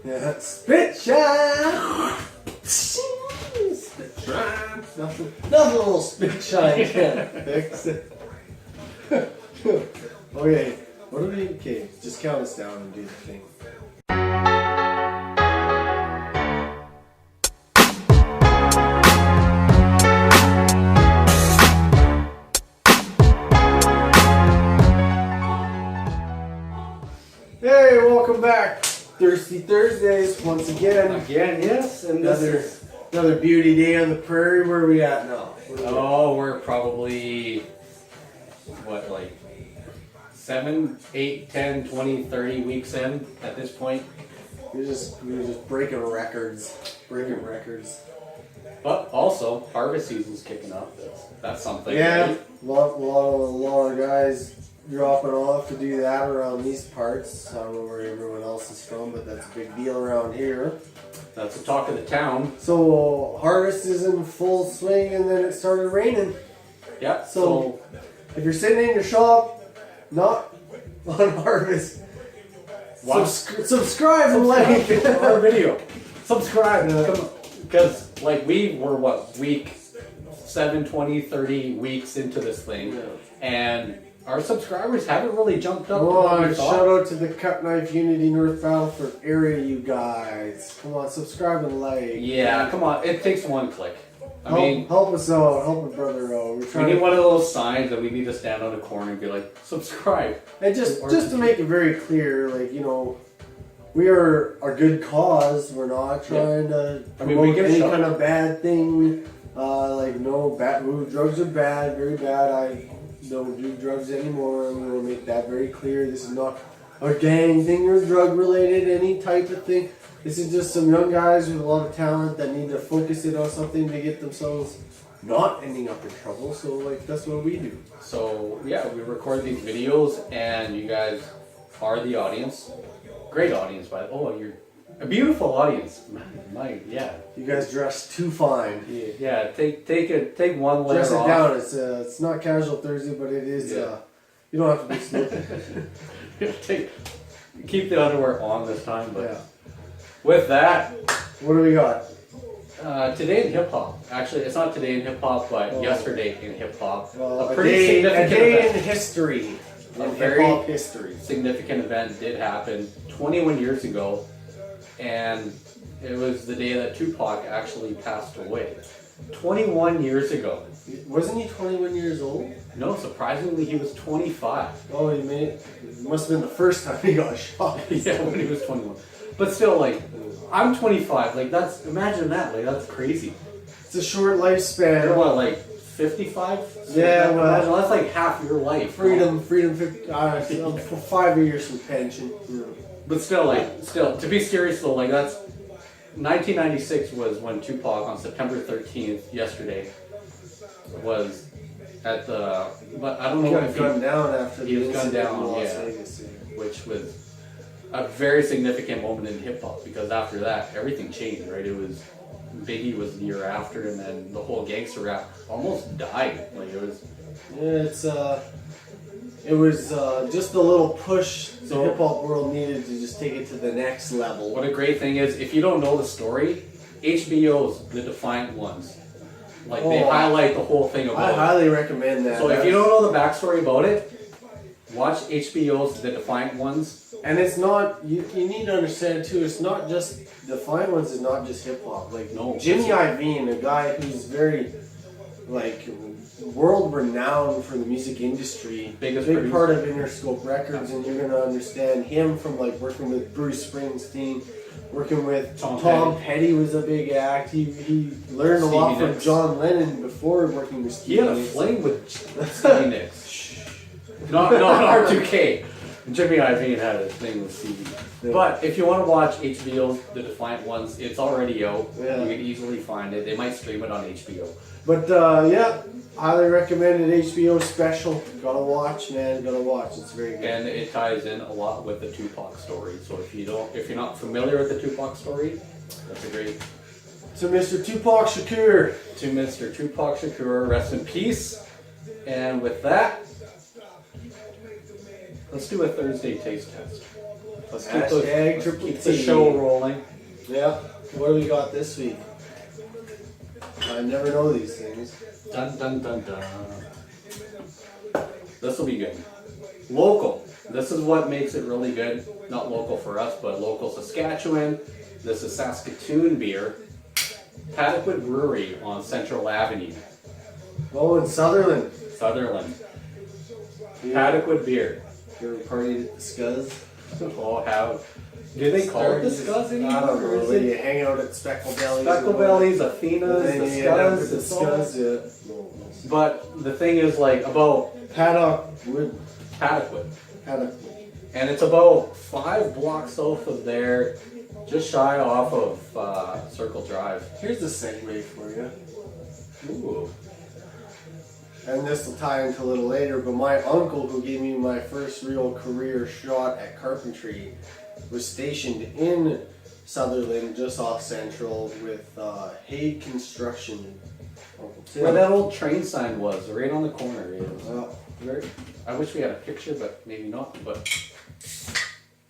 Yeah, spit shine! Spit shine! Nothing little spit shine can't fix it. Okay, what do we... Okay, just count us down and do the thing. Hey, welcome back. Thirsty Thursdays once again. Again, yes. And Another beauty day on the prairie. Where are we at now? We're probably, what, like 7, 8, 10, 20, 30 weeks in at this point. We're just breaking records. But also, harvest season's kicking off. That's something. Yeah, right? a lot of guys dropping off to do that around these parts. I don't know where everyone else is from, but that's a big deal around here. That's the talk of the town. So harvest is in full swing, and then it started raining. Yeah. So if you're sitting in your shop, not on harvest, subscribe and like our video. Subscribe. Because like we were week 7, 20, 30 weeks into this thing, and our subscribers haven't really jumped up. Come on, shout out to the Cut Knife Unity North Battleford area, you guys. Come on, subscribe and like. Yeah, come on. It takes one click. Help us out. Help a brother out. We need one of those signs that we need to stand on a corner and be like, subscribe. And just to make it very clear, like, you know, we are a good cause. We're not trying to promote any kind of bad thing. Drugs are bad, very bad. I don't do drugs anymore. I'm going to make that very clear. This is not a gang thing or drug related, any type of thing. This is just some young guys with a lot of talent that need to focus it on something to get themselves not ending up in trouble. So, like, that's what we do. So, yeah, we record these videos, and you guys are the audience. Great audience, by the way. Oh, you're a beautiful audience. Yeah. You guys dress too fine. Yeah. Take one layer off. Dress it off. down. It's not casual Thursday, but it is. Yeah. You don't have to be slipping. Keep the underwear on this time, but. Yeah. With that, what do we got? Today in hip hop. Actually, it's not today in hip hop, but yesterday in hip hop. A day in history. A very significant event did happen 21 years ago, and it was the day that Tupac actually passed away. 21 years ago. Wasn't he 21 years old? No, surprisingly, he was 25. Oh, it must have been the first time he got shot. Yeah, when he was 21. But still, like, I'm 25. Like, imagine that. Like, that's crazy. It's a short lifespan. You're what, like 55? Yeah, well, imagine, that's like half your life. Freedom, 50. For 5 years from pension. Yeah. But still, to be serious though, like that's 1996 was when Tupac on September 13th, yesterday, was at the. But I don't know if he got gunned down after he was gunned down. Las Vegas, which was a very significant moment in hip hop because after that everything changed, right? It was Biggie was the year after, and then the whole gangster rap almost died. Like it was. Yeah, it was just a little push the hip hop world needed to just take it to the next level. What a great thing is, if you don't know the story, HBO's The Defiant Ones. Like they highlight the whole thing about it. I highly recommend that. So if you don't know the backstory about it, watch HBO's The Defiant Ones. And it's not, you need to understand too, it's not just, Defiant Ones is not just hip hop. Like, no, Jimmy Iovine, a guy who's very, like, world renowned for the music industry, big part of Interscope Records, and you're going to understand him from, like, working with Bruce Springsteen, working with Tom Petty was a big act. He learned a lot from John Lennon before working with Stevie Nicks. He had a flame with Stevie Nicks. Not R2K. Jimmy Iovine had a thing with Stevie. Yeah. But if you want to watch HBO's The Defiant Ones, it's already out. Yeah. You can easily find it. They might stream it on HBO. But yeah, highly recommended HBO special. Gotta watch, man. Gotta watch. It's very good. And it ties in a lot with the Tupac story. So if you're not familiar with the Tupac story, that's a great. To Mr. Tupac Shakur. To Mr. Tupac Shakur, rest in peace. And with that, let's do a Thursday taste test. Let's Triple keep the T. show rolling. Yeah. What do we got this week? I never know these things. Dun dun dun dun. This will be good. Local. This is what makes it really good. Not local for us, but local Saskatchewan. This is Saskatoon beer. Paddock Brewery on Central Avenue. Oh, in Sutherland. Sutherland. Yeah. Paddock beer. You ever partied at the Scuzz? Oh, how? Do they call it the Scuzz anymore? I don't know. Or is When it you hang out at Speckle Bellies. Speckle Bellies, Athena's, Then the you end up Scuzz, with the it's all- Scuzz, yeah. But the thing is, like, about Paddock would. Paddock. Paddock. And it's about 5 blocks south of there, just shy off of Circle Drive. Here's the segue for you. Ooh. And this will tie into a little later, but my uncle, who gave me my first real career shot at carpentry, was stationed in Sutherland, just off Central, with Hague Construction. Uncle Tim. Where that old train sign was, right on the corner. It was Well, I wish we had a picture, but maybe not. But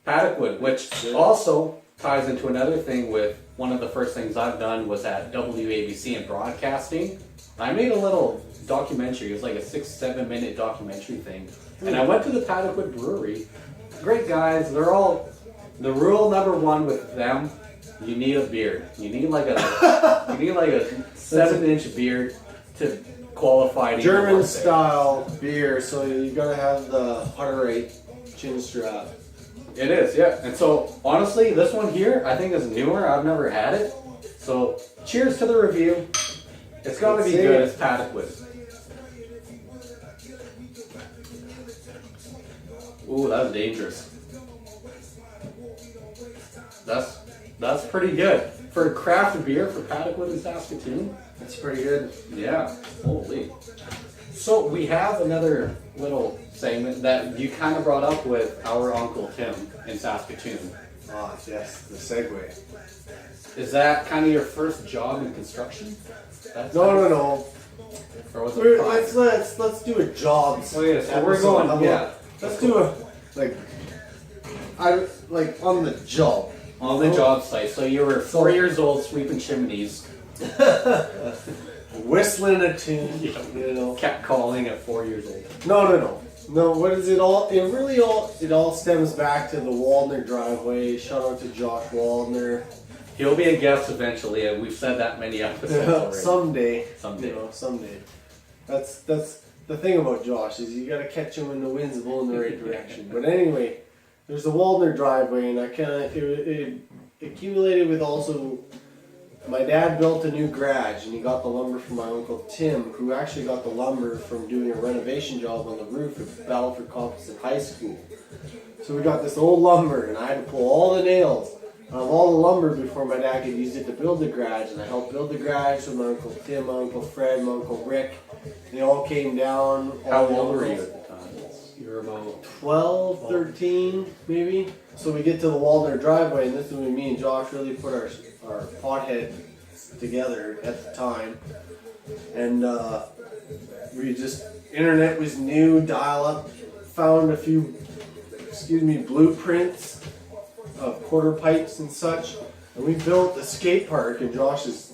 Paddock, which also ties into another thing with one of the first things I've done was at WABC in broadcasting. I made a little documentary. It was like a 6-7 minute documentary thing. And I went to the Paddock Brewery. Great guys. They're all, the rule number one with them, you need a beard. You need like a 7-inch beard to qualify to German work there. style beer, so you gotta have the Hutterite chin strap. It is, yeah. And so, honestly, this one here, I think is newer. I've never had it. So, cheers to the review. It's gotta be good. It's Paddock. Ooh, that was dangerous. That's pretty good. For craft beer, for Paddock in Saskatoon. That's pretty good. Yeah, holy. So we have another little segment that you kind of brought up with our Uncle Tim in Saskatoon. Ah, yes, the segue. Is that kind of your first job in construction? No. Or was it prior? Let's do a jobs. Oh yeah, so we're going. Yeah, Let's do a on the job. on the job site. So you were 4 years old, sweeping chimneys. Whistling a tune, Yeah. you know. Kept calling at 4 years old. No, what is it all? It all stems back to the Waldner driveway. Shout out to Josh Waldner. He'll be a guest eventually, and we've said that many episodes already. Someday. Someday. You know, someday. That's the thing about Josh is you got to catch him when the wind's blowing the right direction. But anyway, there's the Waldner driveway, and I kind of it accumulated with also. My dad built a new garage, and he got the lumber from my Uncle Tim, who actually got the lumber from doing a renovation job on the roof at Battleford Composite High School. So we got this old lumber, and I had to pull all the nails out of all the lumber before my dad could use it to build the garage. And I helped build the garage with my Uncle Tim, my Uncle Fred, my Uncle Rick. They all came down. How all the old were you uncles. at the time? You were about 12, 13, maybe. So we get to the Waldner driveway, and this is when me and Josh really put our pothead together at the time. And we just, internet was new, dial up, found a few, blueprints of quarter pipes and such. And we built a skate park in Josh's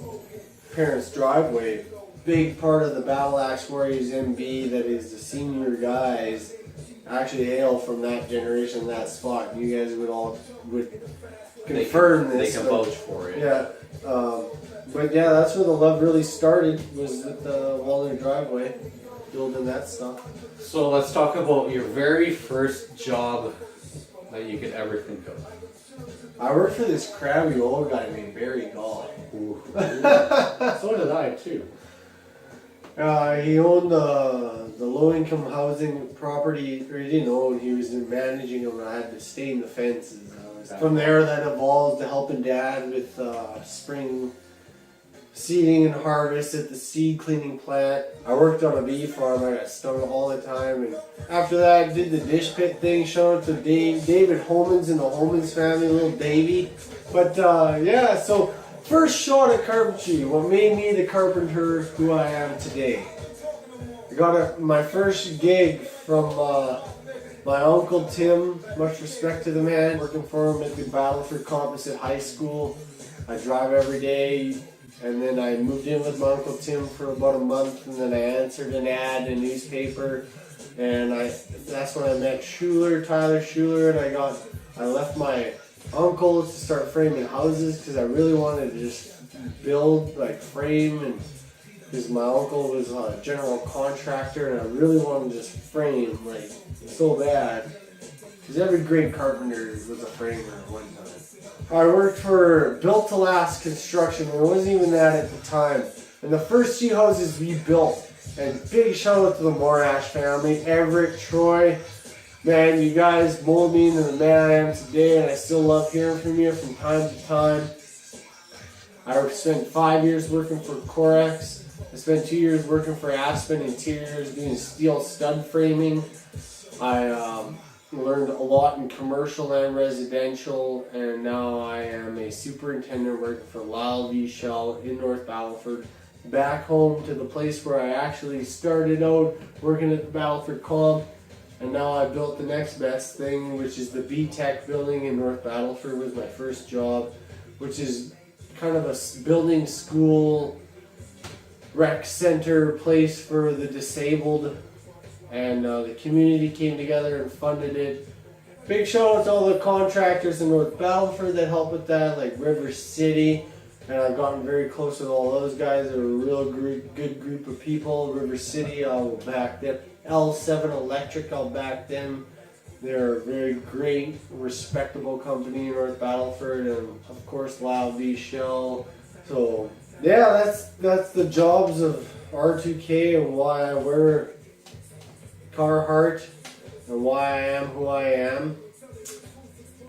parents' driveway. Big part of the Battle Axe Warriors MB that is the senior guys actually hail from that generation, that spot. You guys would confirm this. They can vouch for it. Yeah. But yeah, that's where the love really started, was at the Waldner driveway, building that stuff. So let's talk about your very first job that you could ever think of. I worked for this crabby old guy named Barry Gall. So did I too. He owned the low-income housing property, or he didn't own, he was managing them, and I had to stain the fences. From there, that evolved to helping Dad with spring seeding and harvest at the seed cleaning plant. I worked on a bee farm, I got stung all the time, and after that, I did the dish pit thing. Shout out to David Holmans and the Holmans family, little Davey. But yeah, so first shot at carpentry, what made me the carpenter who I am today. I got my first gig from My uncle Tim, much respect to the man, working for him at the Battleford Composite High School. I drive every day, and then I moved in with my Uncle Tim for about a month, and then I answered an ad in a newspaper, and that's when I met Tyler Schuler, and I left my uncle to start framing houses because I really wanted to just build, like frame, and because my uncle was a general contractor, and I really wanted to just frame, like, so bad. Because every great carpenter was a framer at one time. I worked for Built to Last Construction, and it wasn't even that at the time. And the first few houses we built, and big shout out to the Morash family, Everett, Troy. Man, you guys molded me into the man I am today, and I still love hearing from you from time to time. I spent 5 years working for Corex. I spent 2 years working for Aspen Interiors doing steel stud framing. I learned a lot in commercial and residential, and now I am a superintendent working for Lyle V. Shell in North Battleford. Back home to the place where I actually started out working at the Battleford Comp, and now I built the next best thing, which is the B-Tech building in North Battleford. Was my first job, which is kind of a building school rec center place for the disabled, and the community came together and funded it. Big shout out to all the contractors in North Battleford that helped with that, like River City, and I've gotten very close with all those guys. They're a real good group of people. River City, I'll back them. L7 Electric, I'll back them. They're a very great, respectable company in North Battleford, and of course Lyle V. Shell. So yeah, that's the jobs of R2K and why I wear Carhartt and why I am who I am.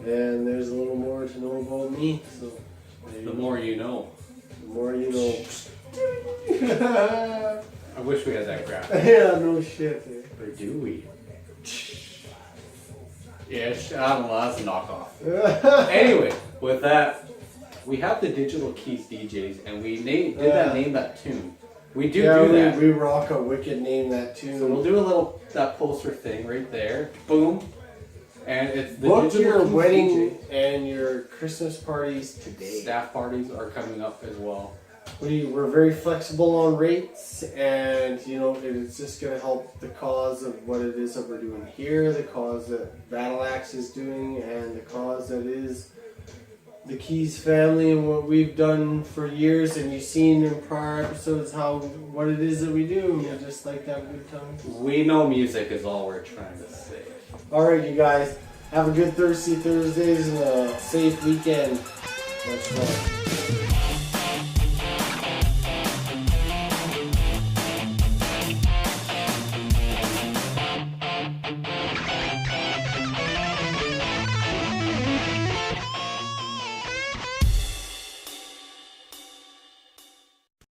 And there's a little more to know about me. So the more you know. The more you know. I wish we had that crap. Yeah, no shit. Dude. Or do we? Yeah, I don't know, that's a knockoff. Anyway, with that, we have the Digital Keys DJs, and we name that tune. We do that. We rock a wicked name that tune. So we'll do that poster thing right there. Boom. And it's the Book Digital your Keys wedding DJs. And your Christmas parties today. Staff parties are coming up as well. We're very flexible on rates, and it's just going to help the cause of what it is that we're doing here, the cause that Battle Axe is doing, and the cause that is the Keys family and what we've done for years. And you've seen in prior episodes what it is that we do. We just like to have a good time. We know music is all we're trying to say. Alright, you guys, have a good Thursdays and a safe weekend. Much love.